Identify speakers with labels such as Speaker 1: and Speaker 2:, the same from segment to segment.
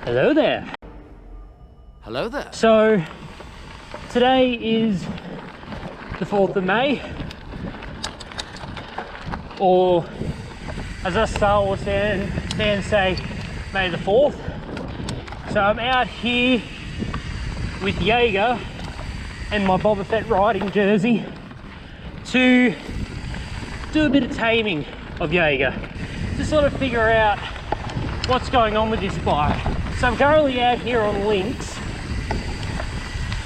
Speaker 1: Hello there.
Speaker 2: Hello there.
Speaker 1: So today is the 4th of May, or as us Star Wars fans say, May the 4th. So I'm out here with Jaeger and my Boba Fett riding jersey to do a bit of taming of Jaeger, to sort of figure out what's going on with this bike. So I'm currently out here on Lynx.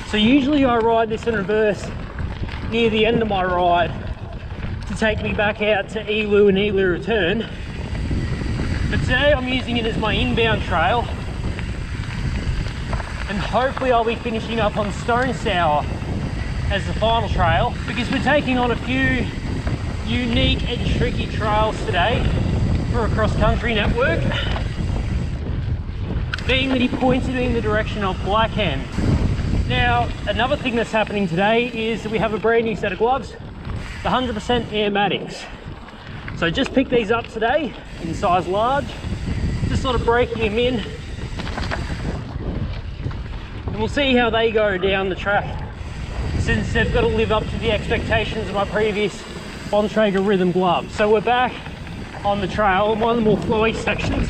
Speaker 1: So usually I ride this in reverse near the end of my ride to take me back out to Elu and Elu return. But today I'm using it as my inbound trail, and hopefully I'll be finishing up on Stonesour as the final trail, because we're taking on a few unique and tricky trails today for a cross-country network, being that he pointed me in the direction of Blackhand. Now, another thing that's happening today is that we have a brand new set of gloves, the 100% Airmatics. So I just picked these up today in size large, just sort of breaking them in, and we'll see how they go down the track, since they've got to live up to the expectations of my previous Bontrager Rhythm gloves. So we're back on the trail, one of the more flowy sections,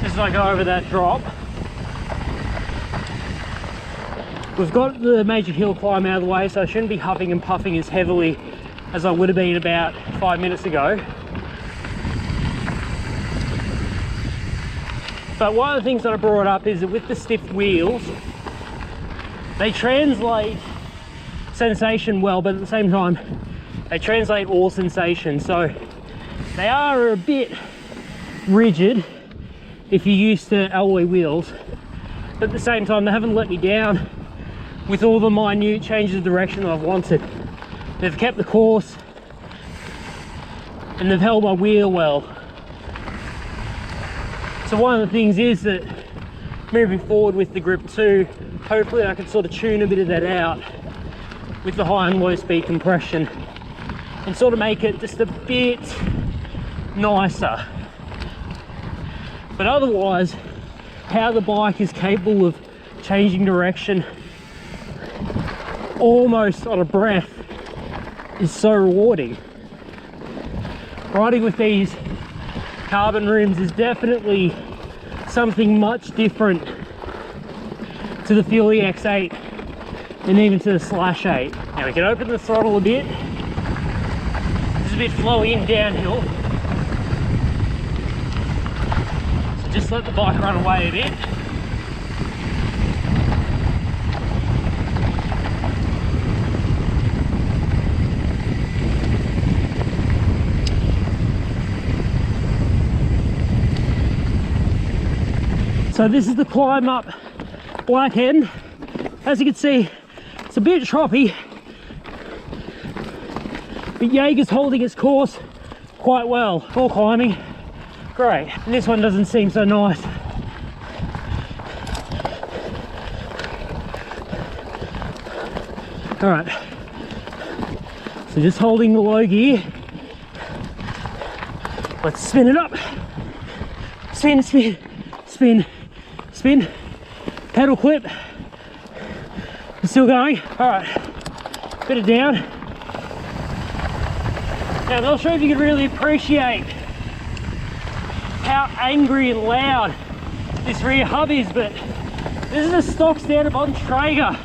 Speaker 1: just as I go over that drop. We've got the major hill climb out of the way, so I shouldn't be huffing and puffing as heavily as I would have been about 5 minutes ago. But one of the things that I brought up is that with the stiff wheels, they translate sensation well, but at the same time, they translate all sensation. So they are a bit rigid if you're used to alloy wheels, but at the same time, they haven't let me down with all the minute changes of direction that I've wanted. They've kept the course and they've held my wheel well. So one of the things is that moving forward with the Grip 2, hopefully I can sort of tune a bit of that out with the high and low speed compression and sort of make it just a bit nicer. But otherwise, how the bike is capable of changing direction almost on a breath is so rewarding. Riding with these carbon rims is definitely something much different to the Fuel X8 and even to the Slash 8. Now we can open the throttle a bit. It's a bit flowy and downhill, so just let the bike run away a bit. So this is the climb up Black End. As you can see, it's a bit choppy, but Jaeger's holding its course quite well. All climbing, great. And this one doesn't seem so nice. All right, so just holding the low gear. Let's spin it up. Spin, spin, spin, spin. Pedal clip. It's still going. All right, put it down. Now, I'm not sure if you can really appreciate how angry and loud this rear hub is, but this is a stock standard Bontrager.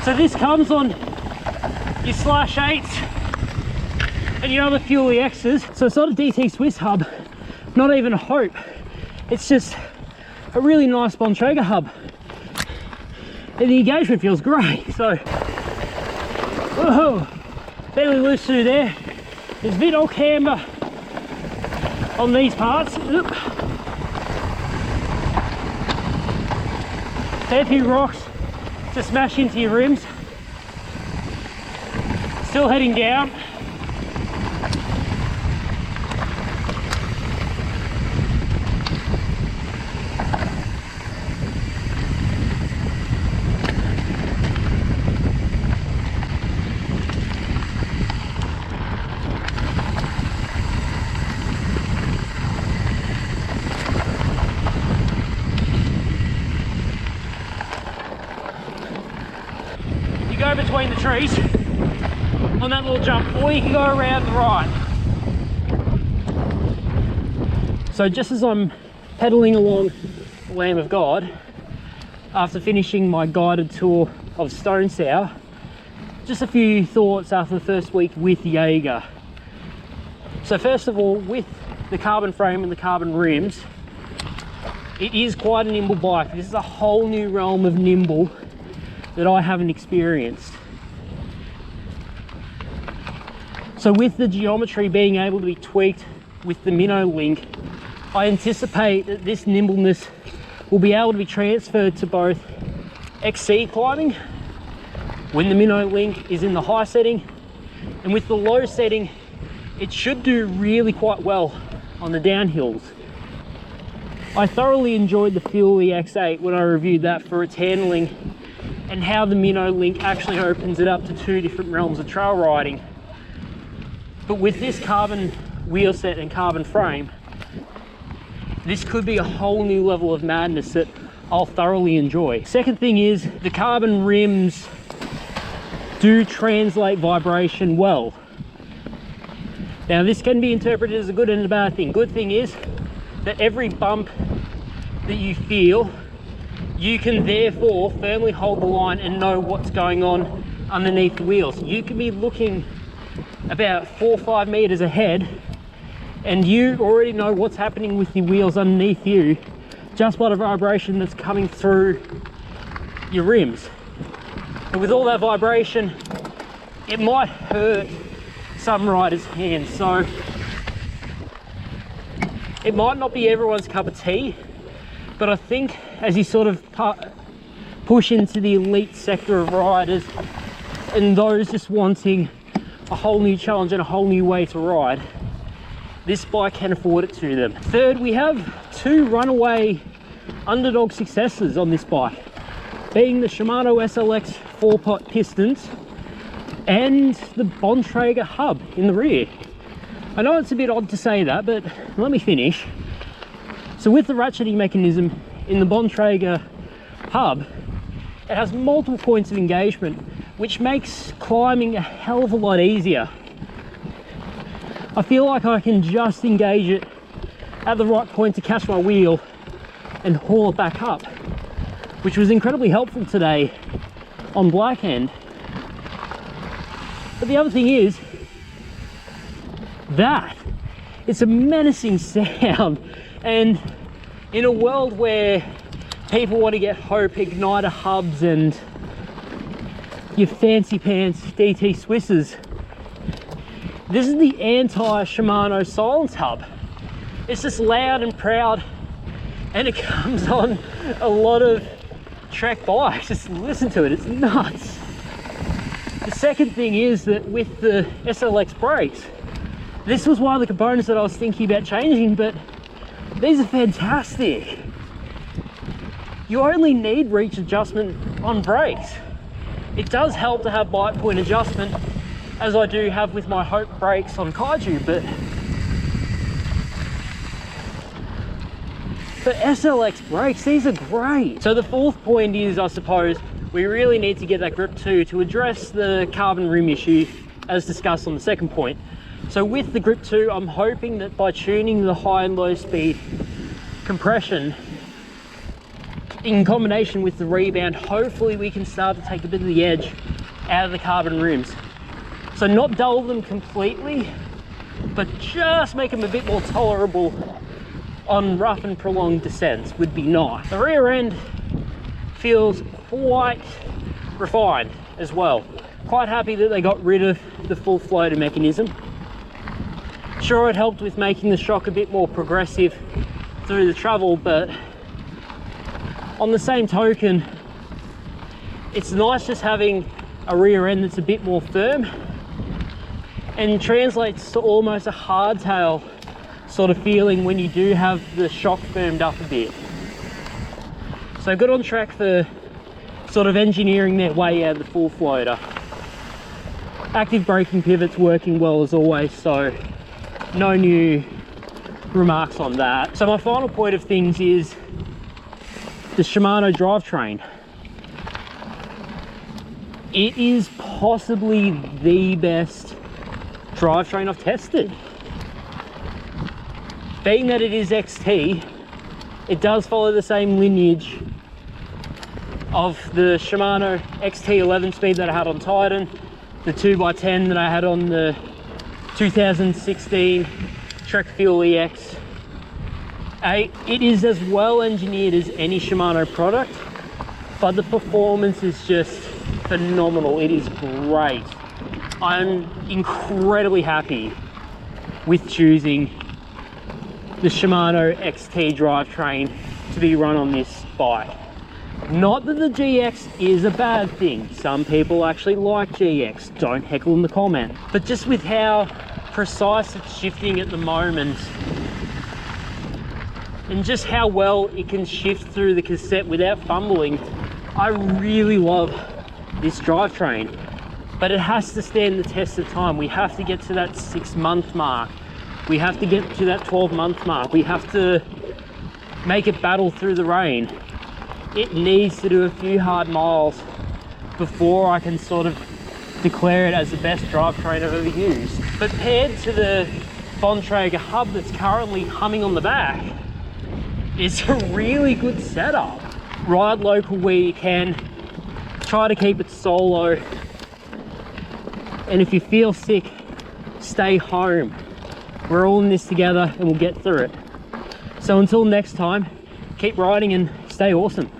Speaker 1: So this comes on your Slash 8s and your other Fuel X's. So it's not a DT Swiss hub, not even a Hope. It's just a really nice Bontrager hub. And the engagement feels great. So, whoa, fairly loose through there. There's a bit of camber on these parts. Oop. Fair few rocks to smash into your rims. Still heading down. between the trees on that little jump, or you can go around the right. So just as I'm pedaling along the Lamb of God, after finishing my guided tour of Stonesour, just a few thoughts after the first week with Jaeger. So first of all, with the carbon frame and the carbon rims, it is quite a nimble bike. This is a whole new realm of nimble that I haven't experienced. So with the geometry being able to be tweaked with the Minnow Link, I anticipate that this nimbleness will be able to be transferred to both XC climbing when the Minnow Link is in the high setting, and with the low setting it should do really quite well on the downhills. I thoroughly enjoyed the feel of the X8 when I reviewed that for its handling and how the Minnow Link actually opens it up to two different realms of trail riding. But with this carbon wheel set and carbon frame, this could be a whole new level of madness that I'll thoroughly enjoy. Second thing is, the carbon rims do translate vibration well. Now this can be interpreted as a good and a bad thing. Good thing is that every bump that you feel, you can therefore firmly hold the line and know what's going on underneath the wheels. You can be looking about 4 or 5 meters ahead and you already know what's happening with the wheels underneath you just by the vibration that's coming through your rims. And with all that vibration, it might hurt some riders' hands, so it might not be everyone's cup of tea, but I think as you sort of push into the elite sector of riders and those just wanting a whole new challenge and a whole new way to ride, this bike can afford it to them. Third, we have two runaway underdog successes on this bike, being the Shimano SLX 4-pot pistons and the Bontrager hub in the rear. I know it's a bit odd to say that, but let me finish. So with the ratcheting mechanism in the Bontrager hub, it has multiple points of engagement, which makes climbing a hell of a lot easier. I feel like I can just engage it at the right point to catch my wheel and haul it back up, which was incredibly helpful today on Blackhand. But the other thing is that it's a menacing sound, and in a world where people want to get Hope igniter hubs and your fancy pants DT Swisses, this is the anti-Shimano silence hub. It's just loud and proud, and it comes on a lot of track bikes. Just listen to it, it's nuts. The second thing is that with the SLX brakes, this was one of the components that I was thinking about changing, but these are fantastic. You only need reach adjustment on brakes. It does help to have bike point adjustment, as I do have with my Hope brakes on Kaiju, but for SLX brakes, these are great. So the fourth point is, I suppose, we really need to get that Grip 2 to address the carbon rim issue as discussed on the second point. So with the Grip 2, I'm hoping that by tuning the high and low speed compression in combination with the rebound, hopefully we can start to take a bit of the edge out of the carbon rims. So not dull them completely, but just make them a bit more tolerable on rough and prolonged descents would be nice. The rear end feels quite refined as well. Quite happy that they got rid of the full floater mechanism. Sure, it helped with making the shock a bit more progressive through the travel, but on the same token, it's nice just having a rear end that's a bit more firm and translates to almost a hardtail sort of feeling when you do have the shock firmed up a bit. So good on track for sort of engineering their way out of the full floater. Active braking pivots working well as always, so no new remarks on that. So my final point of things is the Shimano drivetrain. it is possibly the best drivetrain I've tested. Being that it is XT, it does follow the same lineage of the Shimano XT 11-speed that I had on Titan, the 2x10 that I had on the 2016 Trek Fuel EX. It is as well engineered as any Shimano product, but the performance is just phenomenal. It is great. I'm incredibly happy with choosing the Shimano XT drivetrain to be run on this bike. Not that the GX is a bad thing. Some people actually like GX. Don't heckle in the comment. But just with how precise it's shifting at the moment, and just how well it can shift through the cassette without fumbling, I really love this drivetrain. But it has to stand the test of time. We have to get to that 6-month mark. We have to get to that 12-month mark. We have to make it battle through the rain. It needs to do a few hard miles before I can sort of declare it as the best drivetrain I've ever used. But paired to the Bontrager hub that's currently humming on the back, it's a really good setup. Ride local where you can, try to keep it solo, and if you feel sick, stay home. We're all in this together and we'll get through it. So until next time, keep riding and stay awesome.